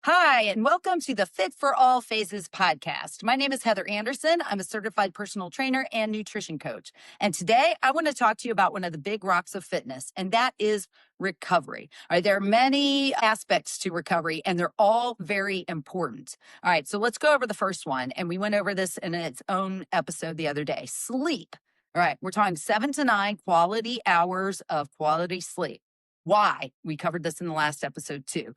Hi, and welcome to the Fit for All Phases podcast. My name is Heather Anderson. I'm a certified personal trainer and nutrition coach. And today I want to talk to you about one of the big rocks of fitness, and that is recovery. All right, there are many aspects to recovery, and they're all very important. All right, so let's go over the first one. And we went over this in its own episode the other day. Sleep. All right, we're talking 7 to 9 quality hours of quality sleep. Why? We covered this in the last episode too.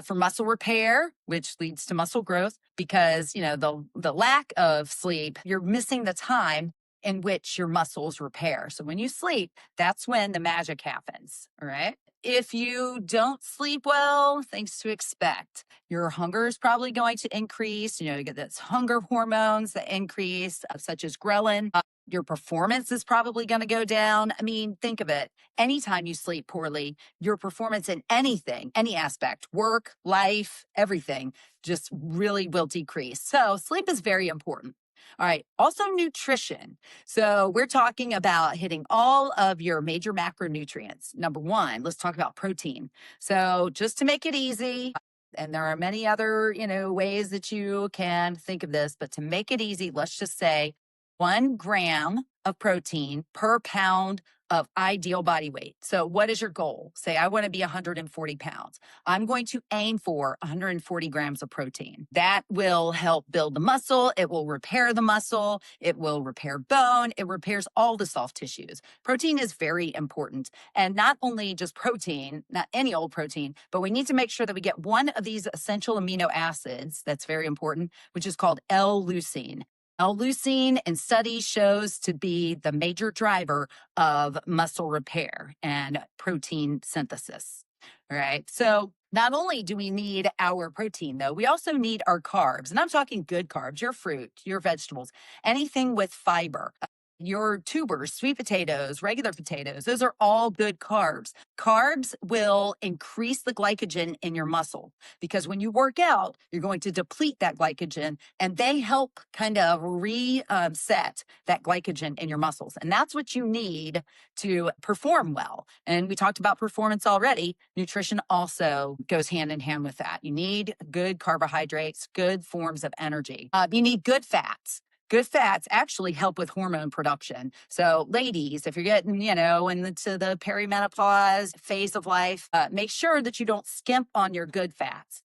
For muscle repair, which leads to muscle growth, because the lack of sleep, you're missing the time in which your muscles repair. So when you sleep, that's when the magic happens. All right. If you don't sleep well, things to expect. Your hunger is probably going to increase. You get those hunger hormones that increase, such as ghrelin. Your performance is probably going to go down. I mean, think of it. Anytime you sleep poorly, your performance in anything, any aspect, work, life, everything, just really will decrease. So sleep is very important. All right. Also, nutrition. So we're talking about hitting all of your major macronutrients. Number one, let's talk about protein. So just to make it easy, and there are many other, ways that you can think of this, but to make it easy, let's just say 1 gram of protein per pound of ideal body weight. So what is your goal? Say, I want to be 140 pounds. I'm going to aim for 140 grams of protein. That will help build the muscle. It will repair the muscle. It will repair bone. It repairs all the soft tissues. Protein is very important. And not only just protein, not any old protein, but we need to make sure that we get one of these essential amino acids that's very important, which is called L-leucine. L-leucine in studies shows to be the major driver of muscle repair and protein synthesis. All right. So not only do we need our protein, though, we also need our carbs. And I'm talking good carbs, your fruit, your vegetables, anything with fiber. Your tubers, sweet potatoes, regular potatoes, those are all good carbs. Carbs will increase the glycogen in your muscle because when you work out, you're going to deplete that glycogen and they help kind of reset that glycogen in your muscles. And that's what you need to perform well. And we talked about performance already. Nutrition also goes hand in hand with that. You need good carbohydrates, good forms of energy. You need good fats. Good fats actually help with hormone production. So ladies, if you're getting, into the perimenopause phase of life, make sure that you don't skimp on your good fats.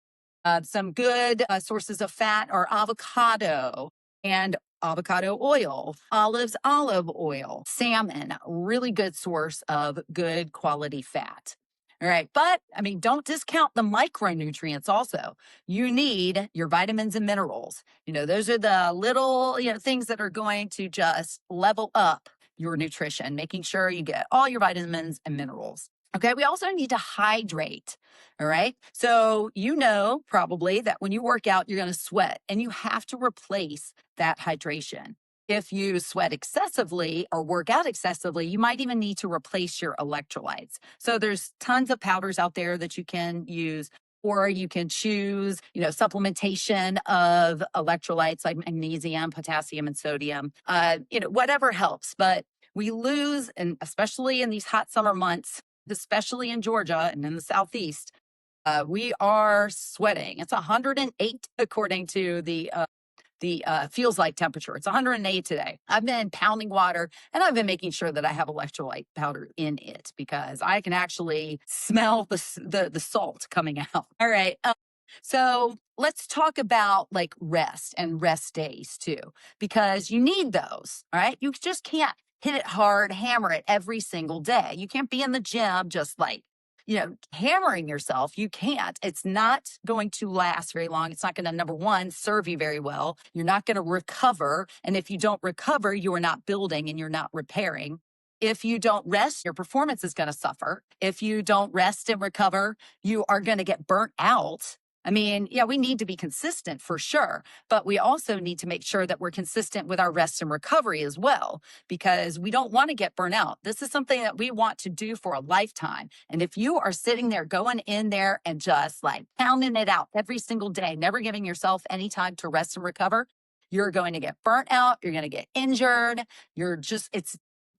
Some good sources of fat are avocado and avocado oil, olive oil, salmon, really good source of good quality fat. All right. But don't discount the micronutrients also. You need your vitamins and minerals. Those are the little, things that are going to just level up your nutrition, making sure you get all your vitamins and minerals. Okay. We also need to hydrate. All right. So, probably that when you work out, you're going to sweat and you have to replace that hydration. If you sweat excessively or work out excessively, you might even need to replace your electrolytes. So there's tons of powders out there that you can use, or you can choose, supplementation of electrolytes like magnesium, potassium, and sodium, whatever helps. But we lose, and especially in these hot summer months, especially in Georgia and in the Southeast, we are sweating. It's 108 according to the feels like temperature. It's 108 today. I've been pounding water and I've been making sure that I have electrolyte powder in it because I can actually smell the salt coming out. All right. So let's talk about like rest and rest days too, because you need those. All right. You just can't hit it hard, hammer it every single day. You can't be in the gym just like hammering yourself. You can't. It's not going to last very long. It's not going to, number one, serve you very well. You're not going to recover. And if you don't recover, you are not building and you're not repairing. If you don't rest, your performance is going to suffer. If you don't rest and recover, you are going to get burnt out. We need to be consistent for sure, but we also need to make sure that we're consistent with our rest and recovery as well, because we don't want to get burnt out. This is something that we want to do for a lifetime. And if you are sitting there going in there and just like pounding it out every single day, never giving yourself any time to rest and recover, you're going to get burnt out. You're going to get injured.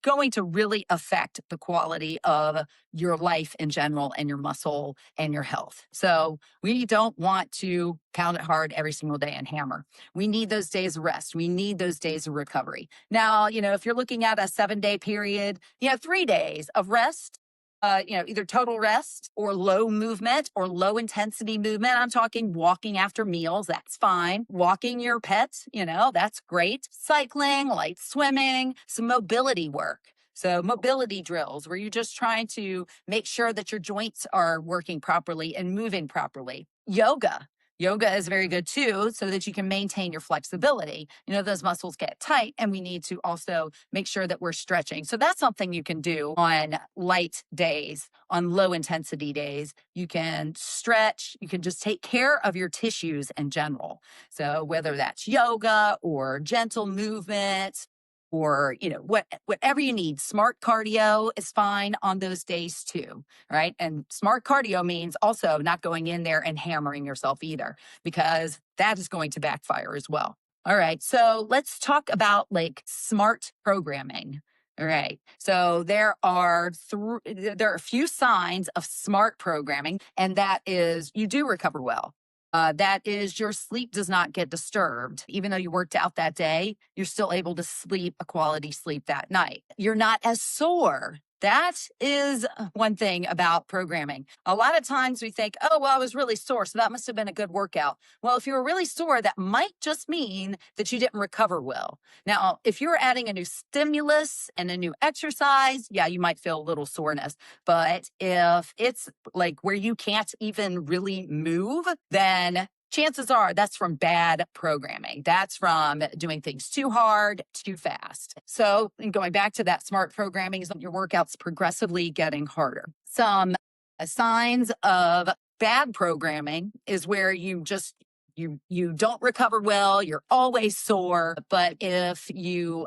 going to really affect the quality of your life in general and your muscle and your health. So we don't want to pound it hard every single day and hammer. We need those days of rest. We need those days of recovery. Now, if you're looking at a 7-day period, 3 days of rest, either total rest or low movement or low intensity movement. I'm talking walking after meals. That's fine. Walking your pet, that's great. Cycling, light swimming, some mobility work. So mobility drills where you're just trying to make sure that your joints are working properly and moving properly. Yoga. Yoga is very good too, so that you can maintain your flexibility. Those muscles get tight, and we need to also make sure that we're stretching. So that's something you can do on light days, on low intensity days. You can stretch, you can just take care of your tissues in general. So whether that's yoga or gentle movement, or whatever you need. Smart cardio is fine on those days too, right? And smart cardio means also not going in there and hammering yourself either, because that is going to backfire as well. All right, so let's talk about smart programming. All right, so there are a few signs of smart programming, and that is you do recover well. That is, your sleep does not get disturbed. Even though you worked out that day, you're still able to sleep a quality sleep that night. You're not as sore. That is one thing about programming. A lot of times we think, oh, well, I was really sore, so that must have been a good workout. Well, if you were really sore, that might just mean that you didn't recover well. Now, if you're adding a new stimulus and a new exercise, yeah, you might feel a little soreness. But if it's where you can't even really move, then chances are that's from bad programming. That's from doing things too hard, too fast. So going back to that smart programming is your workouts progressively getting harder. Some signs of bad programming is where you don't recover well, you're always sore. But if you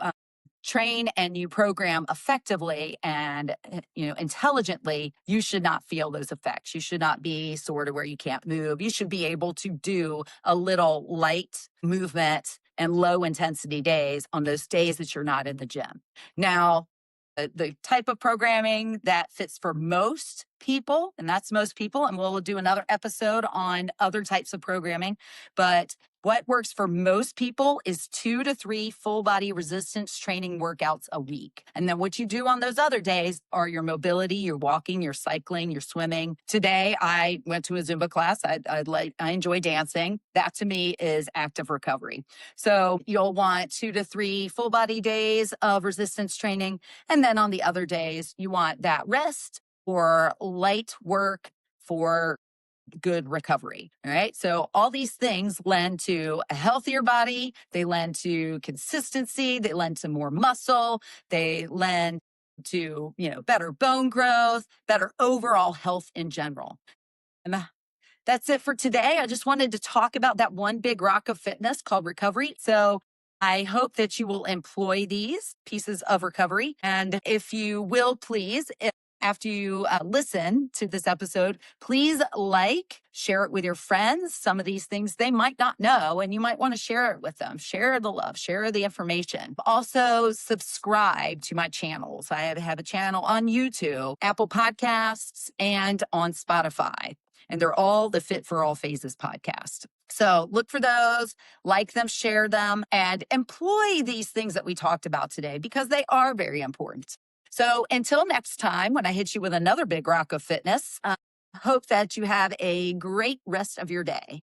train and you program effectively and intelligently, you should not feel those effects. You should not be sore to where you can't move. You should be able to do a little light movement and low intensity days on those days that you're not in the gym. Now, the type of programming that fits for most people, and that's most people, and we'll do another episode on other types of programming, but what works for most people is 2 to 3 full body resistance training workouts a week. And then what you do on those other days are your mobility, your walking, your cycling, your swimming. Today, I went to a Zumba class. I enjoy dancing. That to me is active recovery. So you'll want 2 to 3 full body days of resistance training. And then on the other days, you want that rest or light work for good recovery. All right. So all these things lend to a healthier body. They lend to consistency. They lend to more muscle. They lend to, better bone growth, better overall health in general. And that's it for today. I just wanted to talk about that one big rock of fitness called recovery. So I hope that you will employ these pieces of recovery. And if you will, please, after you listen to this episode, please share it with your friends. Some of these things they might not know, and you might want to share it with them. Share the love, share the information. Also, subscribe to my channels. I have a channel on YouTube, Apple Podcasts, and on Spotify. And they're all the Fit for All Phases podcast. So look for those, like them, share them, and employ these things that we talked about today because they are very important. So until next time, when I hit you with another big rock of fitness, hope that you have a great rest of your day.